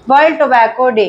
World tobacco day.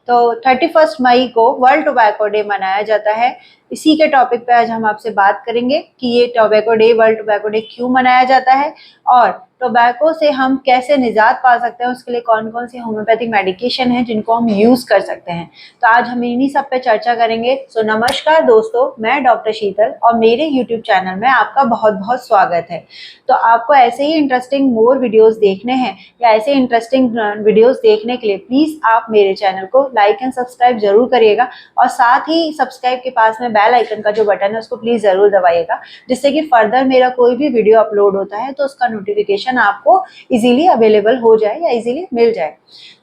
तो 31 मई को world tobacco day मनाया जाता है। इसी के टॉपिक पे आज हम आपसे बात करेंगे कि ये tobacco day, world tobacco day क्यों मनाया जाता है और टोबैको से हम कैसे निजात पा सकते हैं, उसके लिए कौन कौन सी होम्योपैथिक मेडिकेशन है जिनको हम यूज कर सकते हैं। तो आज हम इन्हीं सब पे चर्चा करेंगे। सो नमस्कार दोस्तों, मैं डॉक्टर शीतल और मेरे यूट्यूब चैनल में आपका बहुत बहुत स्वागत है। तो आपको ऐसे ही इंटरेस्टिंग मोर वीडियोस देखने हैं या ऐसे इंटरेस्टिंग वीडियोस देखने के लिए प्लीज आप मेरे चैनल को लाइक एंड सब्सक्राइब जरूर करिएगा और साथ ही सब्सक्राइब के पास में बेल आइकन का जो बटन है उसको प्लीज जरूर दबाइएगा, जिससे कि फर्दर मेरा कोई भी वीडियो अपलोड होता है तो उसका नोटिफिकेशन आपको इजीली अवेलेबल हो जाए या इजीली मिल जाए।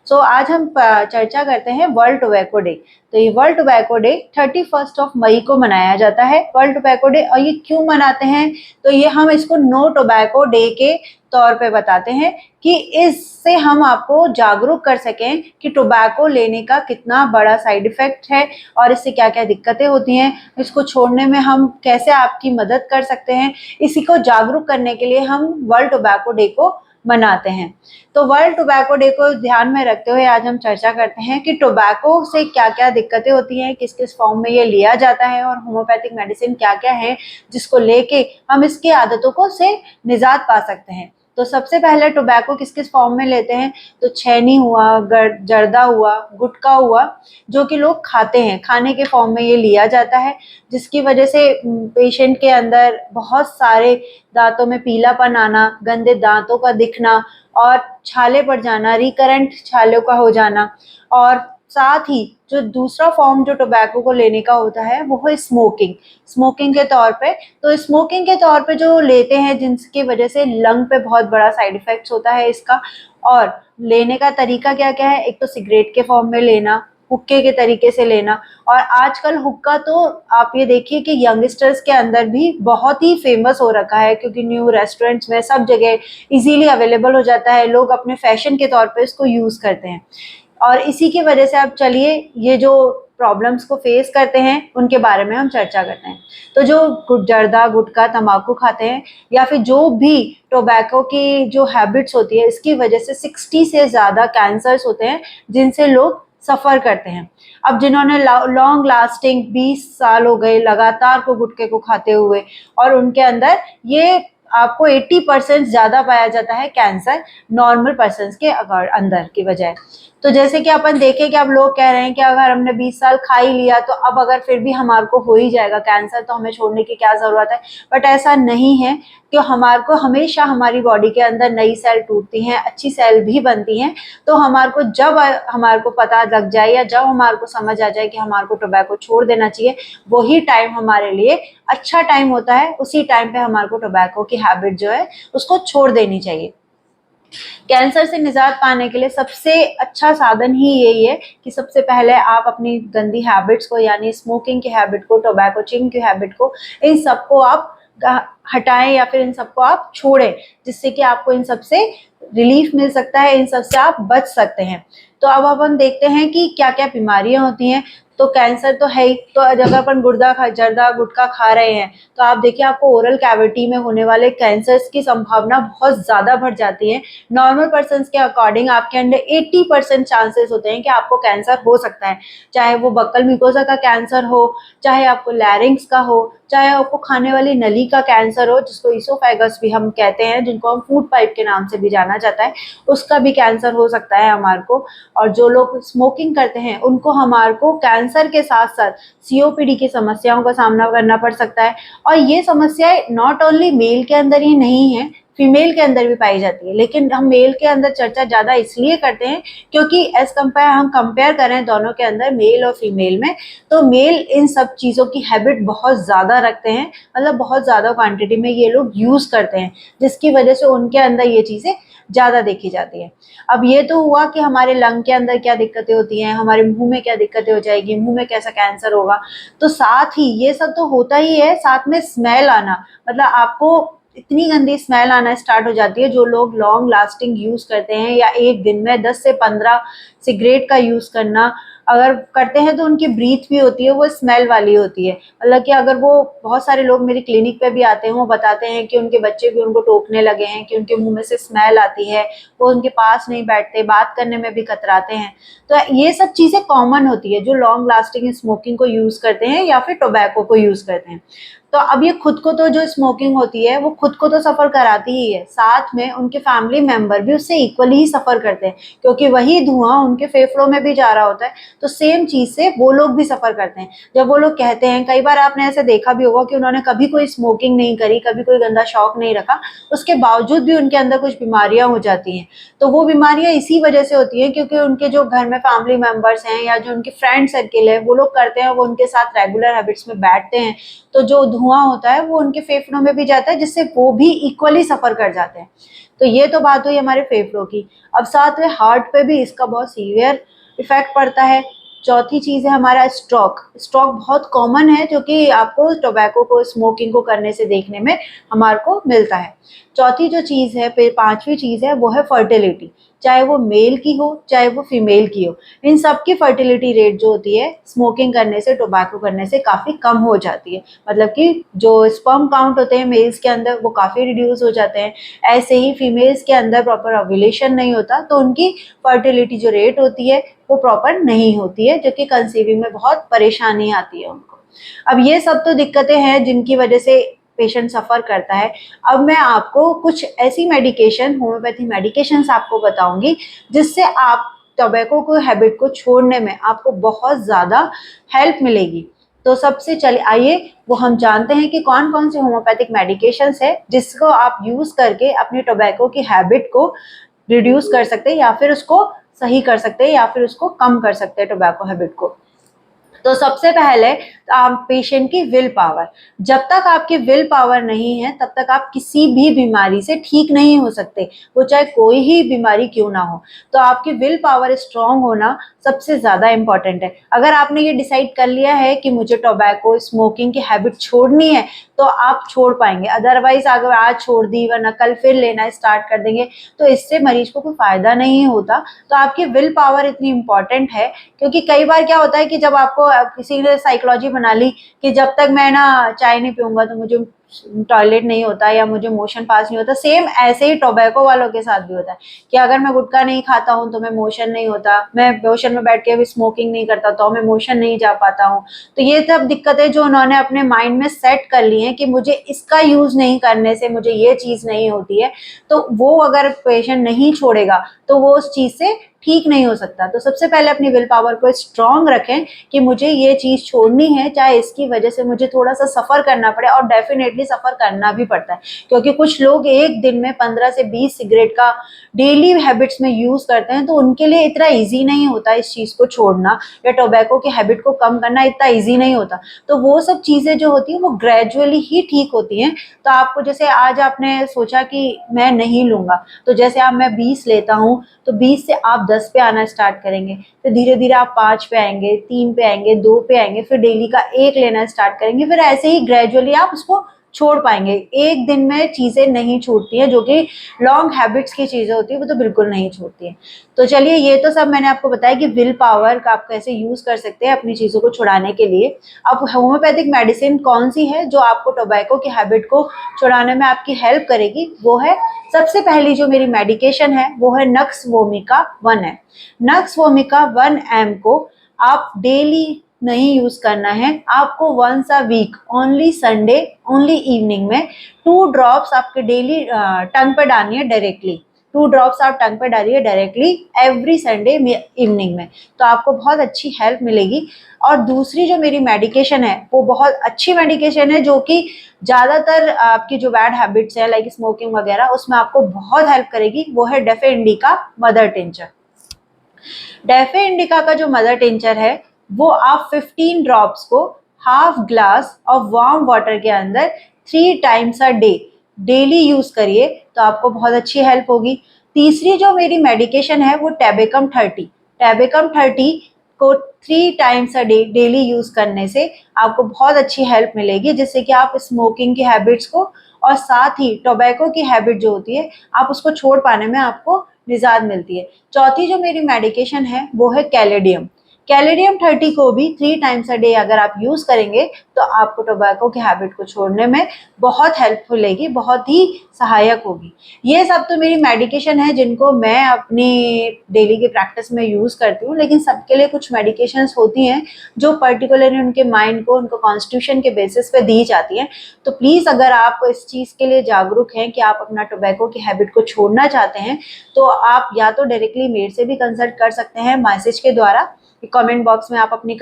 सो आज हम चर्चा करते हैं वर्ल्ड टोबैको डे। तो ये वर्ल्ड टोबैको डे 31 मई को मनाया जाता है, वर्ल्ड टोबैको डे। और ये क्यों मनाते हैं, तो ये हम इसको नो टोबैको डे के तौर पे बताते हैं कि इससे हम आपको जागरूक कर सकें कि टोबैको लेने का कितना बड़ा साइड इफेक्ट है और इससे क्या क्या दिक्कतें होती हैं, इसको छोड़ने में हम कैसे आपकी मदद कर सकते हैं। इसी को जागरूक करने के लिए हम वर्ल्ड टोबैको डे को मनाते हैं। तो वर्ल्ड टोबैको डे को ध्यान में रखते हुए आज हम चर्चा करते हैं कि टोबैको से क्या क्या दिक्कतें होती हैं, किस किस फॉर्म में ये लिया जाता है और होम्योपैथिक मेडिसिन क्या क्या है जिसको लेके हम इसकी आदतों को से निजात पा सकते हैं। तो सबसे पहले टोबैको किस किस फॉर्म में लेते हैं, तो छैनी हुआ, जर्दा हुआ, गुटखा हुआ, जो कि लोग खाते हैं, खाने के फॉर्म में ये लिया जाता है, जिसकी वजह से पेशेंट के अंदर बहुत सारे दांतों में पीलापन आना, गंदे दांतों का दिखना और छाले पड़ जाना, रिकरेंट छालों का हो जाना। और साथ ही जो दूसरा फॉर्म जो टोबैको को लेने का होता है वो है स्मोकिंग। स्मोकिंग के तौर पे, तो स्मोकिंग के तौर पे जो लेते हैं जिनकी वजह से लंग पे बहुत बड़ा साइड इफेक्ट्स होता है इसका। और लेने का तरीका क्या क्या है, एक तो सिगरेट के फॉर्म में लेना, हुक्के के तरीके से लेना। और आजकल हुक्का तो आप ये देखिए कि यंगस्टर्स के अंदर भी बहुत ही फेमस हो रखा है, क्योंकि न्यू रेस्टोरेंट्स में सब जगह इजीली अवेलेबल हो जाता है, लोग अपने फैशन के तौर पे इसको यूज करते हैं। और इसी की वजह से आप चलिए ये जो प्रॉब्लम्स को फेस करते हैं उनके बारे में हम चर्चा करते हैं। तो जो जर्दा, गुटखा, तंबाकू खाते हैं या फिर जो भी टोबैको की जो हैबिट्स होती है, इसकी वजह से 60 से ज़्यादा कैंसर्स होते हैं जिनसे लोग सफ़र करते हैं। अब जिन्होंने लॉन्ग लास्टिंग 20 साल हो गए लगातार को गुटखे को खाते हुए और उनके अंदर ये आपको 80% ज़्यादा पाया जाता है कैंसर नॉर्मल पर्सन के अंदर की बजाय। तो जैसे कि अपन देखें कि अब लोग कह रहे हैं कि अगर हमने 20 साल खा ही लिया तो अब अगर फिर भी हमारे को हो ही जाएगा कैंसर तो हमें छोड़ने की क्या ज़रूरत है। बट ऐसा नहीं है, कि हमारे को हमेशा हमारी बॉडी के अंदर नई सेल टूटती हैं, अच्छी सेल भी बनती हैं। तो हमारे को जब हमारे को पता लग जाए या जब हमारे को समझ आ जाए कि हमारे को टोबैको छोड़ देना चाहिए, वही टाइम हमारे लिए अच्छा टाइम होता है। उसी टाइम पे हमारे को टोबैको की हैबिट जो है उसको छोड़ देनी चाहिए। कैंसर से निजात पाने के लिए सबसे अच्छा साधन ही यही है कि सबसे पहले आप अपनी गंदी हैबिट्स को, यानी स्मोकिंग की हैबिट को, टोबैको चिंग की हैबिट को, इन सबको आप हटाएं या फिर इन सबको आप छोड़ें, जिससे कि आपको इन सब से रिलीफ मिल सकता है, इन सब से आप बच सकते हैं। तो अब अपन देखते हैं कि क्या क्या बीमारियां होती हैं। तो कैंसर तो है ही, तो अगर अपन जर्दा गुटखा खा रहे हैं तो आप देखिए आपको ओरल कैविटी में होने वाले कैंसर्स की संभावना बहुत ज़्यादा बढ़ जाती है। नॉर्मल पर्सन के अकॉर्डिंग आपके अंदर 80% चांसेस होते हैं कि आपको कैंसर हो सकता है, चाहे वो बक्कल म्यूकोसा का कैंसर हो, चाहे आपको लैरिंग्स का हो, चाहे आपको खाने वाली नली का कैंसर हो, जिसको इसोफेगस भी हम कहते हैं, जिनको हम फूड पाइप के नाम से भी जाना जाता है, उसका भी कैंसर हो सकता है हमारे को। और जो लोग स्मोकिंग करते हैं उनको हमारे को कैंसर के साथ साथ सीओपीडी की समस्याओं का सामना करना पड़ सकता है। और ये समस्याएं नॉट ओनली मेल के अंदर ही नहीं है, फीमेल के अंदर भी पाई जाती है, लेकिन हम मेल के अंदर चर्चा ज़्यादा इसलिए करते हैं क्योंकि एज कंपेयर हम कंपेयर करें दोनों के अंदर, मेल और फीमेल में, तो मेल इन सब चीज़ों की हैबिट बहुत ज़्यादा रखते हैं, मतलब बहुत ज़्यादा क्वांटिटी में ये लोग यूज़ करते हैं, जिसकी वजह से उनके अंदर ये चीज़ें ज़्यादा देखी जाती है। अब ये तो हुआ कि हमारे लंग के अंदर क्या दिक्कतें होती हैं, हमारे मुंह में क्या दिक्कतें हो जाएगी, मुंह में कैसा कैंसर होगा। तो साथ ही ये सब तो होता ही है, साथ में स्मेल आना, मतलब आपको इतनी गंदी स्मेल आना स्टार्ट हो जाती है। जो लोग लॉन्ग लास्टिंग यूज़ करते हैं या एक दिन में 10 से 15 सिगरेट का यूज़ करना, अगर करते हैं तो उनकी ब्रीथ भी होती है वो स्मेल वाली होती है। मतलब कि अगर वो, बहुत सारे लोग मेरी क्लिनिक पे भी आते हैं, वो बताते हैं कि उनके बच्चे भी उनको टोकने लगे हैं, कि उनके मुंह में से स्मेल आती है, वो उनके पास नहीं बैठते, बात करने में भी कतराते हैं। तो ये सब चीजें कॉमन होती है जो लॉन्ग लास्टिंग स्मोकिंग को यूज करते हैं या फिर टोबैको को यूज करते हैं। तो अब ये खुद को तो, जो स्मोकिंग होती है वो खुद को तो सफर कराती ही है, साथ में उनके फैमिली मेंबर भी उससे इक्वली ही सफर करते हैं, क्योंकि वही धुआं उनके फेफड़ों में भी जा रहा होता है। तो सेम चीज से वो लोग भी सफर करते हैं। जब वो लोग कहते हैं, कई बार आपने ऐसे देखा भी होगा कि उन्होंने कभी कोई स्मोकिंग नहीं करी, कभी कोई गंदा शौक नहीं रखा, उसके बावजूद भी उनके अंदर कुछ बीमारियां हो जाती हैं। तो वो बीमारियां इसी वजह से होती हैं क्योंकि उनके जो घर में फैमिली मेंबर्स हैं या जो उनके फ्रेंड सर्किल है, वो लोग करते हैं, वो उनके साथ रेगुलर हैबिट्स में बैठते हैं, तो जो धुआं होता है वो उनके फेफड़ों में भी जाता है, जिससे वो भी इक्वली सफर कर जाते हैं। तो ये तो बात हुई हमारे फेफड़ों की। अब साथ में हार्ट पे भी इसका बहुत सीवियर इफेक्ट पड़ता है। चौथी चीज है हमारा स्ट्रोक। स्ट्रोक बहुत कॉमन है जो कि आपको टोबैको को, स्मोकिंग को करने से देखने में हमारे को मिलता है। चौथी जो चीज है, फिर पांचवी चीज है, वो है फर्टिलिटी। चाहे वो मेल की हो चाहे वो फीमेल की हो, इन सब की फर्टिलिटी रेट जो होती है स्मोकिंग करने से, टोबैको करने से काफी कम हो जाती है। मतलब कि जो स्पर्म काउंट होते हैं मेल्स के अंदर वो काफी रिड्यूस हो जाते हैं। ऐसे ही फीमेल्स के अंदर प्रॉपर ओव्यूलेशन नहीं होता, तो उनकी फर्टिलिटी जो रेट होती है वो प्रॉपर नहीं होती है, जो कि कंसीविंग में बहुत परेशानी आती है उनको। अब ये सब तो दिक्कतें हैं जिनकी वजह से पेशेंट सफर करता है। अब मैं आपको कुछ ऐसी मेडिकेशन, होम्योपैथी मेडिकेशंस आपको बताऊंगी जिससे आप टोबैको को हैबिट को छोड़ने में आपको बहुत ज़्यादा हेल्प मिलेगी। तो सबसे चलिए आइए वो हम जानते हैं कि कौन कौन से होम्योपैथिक मेडिकेशंस है जिसको आप यूज़ करके अपनी टोबैको की हैबिट को रिड्यूस कर सकते हैं, या फिर उसको सही कर सकते हैं, या फिर उसको कम कर सकते हैं टोबैको हैबिट को। तो सबसे पहले पेशेंट की विल पावर। जब तक आपकी विल पावर नहीं है तब तक आप किसी भी बीमारी से ठीक नहीं हो सकते, वो चाहे कोई ही बीमारी क्यों ना हो। तो आपकी विल पावर स्ट्रांग होना सबसे ज्यादा इंपॉर्टेंट है। अगर आपने ये डिसाइड कर लिया है कि मुझे टोबैको, स्मोकिंग की हैबिट छोड़नी है, तो आप छोड़ पाएंगे। अदरवाइज अगर आज छोड़ दी वरना कल फिर लेना स्टार्ट कर देंगे, तो इससे मरीज को कोई फायदा नहीं होता। तो आपकी विल पावर इतनी इंपॉर्टेंट है, क्योंकि कई बार क्या होता है कि जब आपको किसी ने साइकोलॉजी बना ली कि जब तक मैं ना चाय नहीं पीऊंगा तो मुझे टॉयलेट नहीं होता या मुझे मोशन पास नहीं होता। सेम ऐसे ही टोबैको वालों के साथ भी होता है कि अगर मैं गुटखा नहीं खाता हूँ तो मैं मोशन नहीं होता, मैं मोशन में बैठ के भी स्मोकिंग नहीं करता तो मैं मोशन नहीं जा पाता हूँ। तो ये सब दिक्कतें जो उन्होंने अपने माइंड में सेट कर ली हैं कि मुझे इसका यूज नहीं करने से मुझे ये चीज नहीं होती है, तो वो अगर पेशेंट नहीं छोड़ेगा तो वो उस चीज से ठीक नहीं हो सकता। तो सबसे पहले अपनी विल पावर को स्ट्रांग रखें कि मुझे ये चीज छोड़नी है, चाहे इसकी वजह से मुझे थोड़ा सा सफर करना पड़े, और डेफिनेटली सफर करना भी पड़ता है, क्योंकि कुछ लोग एक दिन में 15 से 20 सिगरेट का डेली हैबिट्स में यूज करते हैं, तो उनके लिए इतना इजी नहीं होता इस चीज को छोड़ना, या टोबैको की हैबिट को कम करना इतना इजी नहीं होता। तो वो सब चीजें जो होती है वो ग्रेजुअली ही ठीक होती हैं। तो आपको, जैसे आज आपने सोचा कि मैं नहीं लूंगा, तो जैसे आप, मैं 20 लेता हूँ, तो 20 से आप 10 पे आना स्टार्ट करेंगे, फिर धीरे धीरे आप 5 पे आएंगे, 3 पे आएंगे, 2 पे आएंगे, फिर डेली का 1 लेना स्टार्ट करेंगे, फिर ऐसे ही ग्रेजुअली आप उसको छोड़ पाएंगे। एक दिन में चीजें नहीं छूटती हैं, जो कि लॉन्ग हैबिट्स की चीजें होती है वो तो बिल्कुल नहीं छूटती हैं। तो चलिए, ये तो सब मैंने आपको बताया कि विल पावर का आप कैसे यूज कर सकते हैं अपनी चीजों को छुड़ाने के लिए। अब होम्योपैथिक मेडिसिन कौन सी है जो आपको टोबैको की हैबिट को छुड़ाने में आपकी हेल्प करेगी, वो है, सबसे पहली जो मेरी मेडिकेशन है वो है nux vomica 1M। Nux vomica 1M को आप डेली नहीं यूज करना है, आपको once a week, only Sunday, only evening में 2 ड्रॉप्स आपके डेली टंग पे डालनी है डायरेक्टली। 2 ड्रॉप्स आप टंग पे डालिए डायरेक्टली एवरी संडे इवनिंग में, तो आपको बहुत अच्छी हेल्प मिलेगी। और दूसरी जो मेरी मेडिकेशन है वो बहुत अच्छी मेडिकेशन है, जो कि ज्यादातर आपकी जो बैड हैबिट्स है लाइक स्मोकिंग वगैरह उसमें आपको बहुत हेल्प करेगी, वो है डेफे इंडिका मदर टिंचर। डेफे इंडिका का जो मदर टिंचर है वो आप 15 ड्रॉप्स को half glass of warm water के अंदर 3 times a day daily use करिए, तो आपको बहुत अच्छी हेल्प होगी। तीसरी जो मेरी मेडिकेशन है वो टेबेकम 30। टेबेकम 30 को 3 times a day daily use करने से आपको बहुत अच्छी हेल्प मिलेगी, जिससे कि आप स्मोकिंग की हैबिट्स को और साथ ही टोबैको की हैबिट जो होती है आप उसको छोड़ पाने में आपको निजात मिलती है। चौथी जो मेरी मेडिकेशन है वो है कैलेडियम। कैलेडियम 30 को भी 3 टाइम्स अ डे अगर आप यूज करेंगे तो आपको टोबैको की हैबिट को छोड़ने में बहुत हेल्पफुल होगी, बहुत ही सहायक होगी। ये सब तो मेरी मेडिकेशन है जिनको मैं अपनी डेली की प्रैक्टिस में यूज करती हूँ, लेकिन सबके लिए कुछ मेडिकेशंस होती हैं जो पर्टिकुलरली उनके माइंड को, उनको कॉन्स्टिट्यूशन के बेसिस पे दी जाती हैं। तो प्लीज अगर आप इस चीज के लिए जागरूक हैं कि आप अपना टोबैको की हैबिट को छोड़ना चाहते हैं, तो आप या तो डायरेक्टली मेरे से भी कंसल्ट कर सकते हैं मैसेज के द्वारा। कमेंट बॉक्स में आप अपनी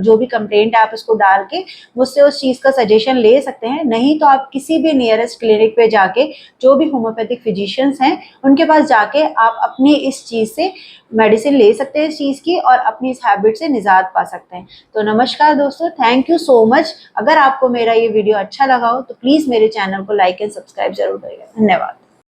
जो भी कंप्लेंट है आप उसको डाल के मुझसे उस चीज़ का सजेशन ले सकते हैं। नहीं तो आप किसी भी नियरेस्ट क्लिनिक पे जाके जो भी होम्योपैथिक फिजिशियंस हैं उनके पास जाके आप अपनी इस चीज़ से मेडिसिन ले सकते हैं इस चीज़ की, और अपनी इस हैबिट से निजात पा सकते हैं। तो नमस्कार दोस्तों, थैंक यू सो मच। अगर आपको मेरा ये वीडियो अच्छा लगा हो तो प्लीज़ मेरे चैनल को लाइक एंड सब्सक्राइब जरूर करिएगा। धन्यवाद।